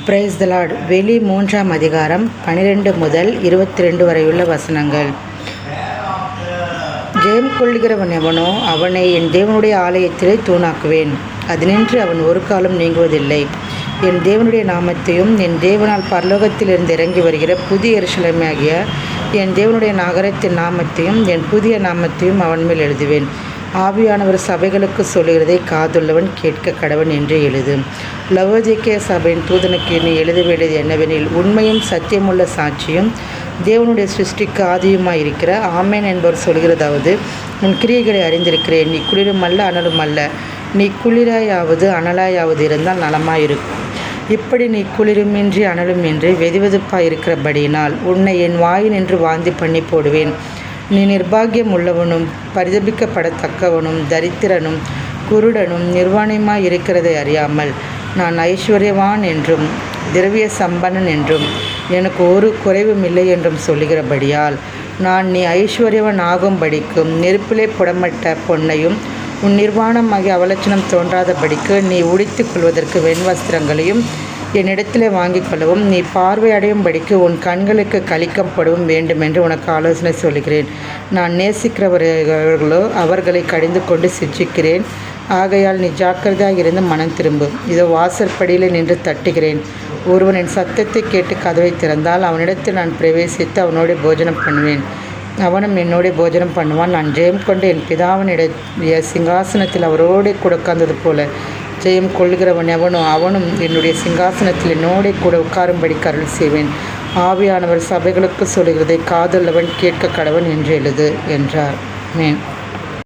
Praise the Lord. வெளி 3ஆம் அதிகாரம் 12 முதல் 22 வரையுள்ள வசனங்கள். ஜெயம் கொள்கிறவன் எவனோ அவனை என் தேவனுடைய ஆலயத்திலே தூணாக்குவேன். அதனின்று அவன் ஒரு காலம் நீங்குவதில்லை. என் தேவனுடைய நாமத்தையும் என் தேவனால் பரலோகத்திலிருந்து இறங்கி வருகிற புதிய எருசலேமாகிய என் தேவனுடைய நகரத்தின் நாமத்தையும் என் புதிய நாமத்தையும் அவன் மேல் எழுதுவேன். ஆவியானவர் சபைகளுக்கு சொல்லுகிறதை காதுள்ளவன் கேட்க கடவன் என்று எழுது. லவோதிக்கேயா சபையின் தூதனுக்கு நீ எழுத வேண்டியது என்னவெனில், உண்மையும் சத்தியமுள்ள சாட்சியும் தேவனுடைய சிருஷ்டிக்கு ஆதியுமாய் இருக்கிற ஆமேன் என்பவர் சொல்கிறதாவது, உன் கிரியைகளை அறிந்திருக்கிறேன். நீ குளிரும் அல்ல அனலும் அல்ல. நீ குளிராயாவது அனலாயாவது இருந்தால் நலமாயிருக்கும். இப்படி நீ குளிருமின்றி அனலுமின்றி வெதுவெதுப்பாய் இருக்கிறபடியினால் உன்னை என் வாயினின்று வாந்தி பண்ணி போடுவேன். நீ நிர்பாகியம் உள்ளவனும் பரிதபிக்கப்படத்தக்கவனும் தரித்திரனும் குருடனும் நிர்வாணமாய் இருக்கிறதை அறியாமல், நான் ஐஸ்வர்யவான் என்றும் திரவிய சம்பன்னன் என்றும் எனக்கு ஒரு குறைவும் இல்லை என்றும் சொல்லுகிறபடியால், நான் நீ ஐஸ்வர்யவன் ஆகும்படிக்கும் நெருப்பிலே புடமட்ட பொன்னையும் உன் நிர்வாணமாகிய அவலட்சணம் தோன்றாதபடிக்கு நீ உடுத்தி கொள்வதற்கு வெண்வஸ்திரங்களையும் என்னிடத்திலே வாங்கிக் கொள்ளவும், நீ பார்வையடையும்படிக்கு உன் கண்களுக்கு கலிக்கப்படவும் வேண்டுமென்று உனக்கு ஆலோசனை சொல்கிறேன். நான் நேசிக்கிறவர்களோ அவர்களை கடிந்து கொண்டு சிட்சிக்கிறேன். ஆகையால் நீ ஜாக்கிரதையாக இருந்து மனம் திரும்பும். இதோ வாசற்படியில் நின்று தட்டுகிறேன். ஒருவன் என் சத்தத்தை கேட்டு கதவை திறந்தால் அவனிடத்தில் நான் பிரவேசித்து அவனோடு போஜனம் பண்ணுவேன், அவனும் என்னோட போஜனம் பண்ணுவான். நான் ஜெயம் கொண்டு என் பிதாவினுடைய சிங்காசனத்தில் அவரோடு கூட உட்கார்ந்தது போல ஜெயம் கொள்கிறவன் எவனோ அவனும் என்னுடைய சிங்காசனத்தில் என்னோட கூட உட்காரும்படி அருள் செய்வேன். ஆவியானவர் சபைகளுக்கு சொல்லுகிறதை காதுள்ளவன் கேட்க கடவன் என்று எழுது என்றார். ஆமென்.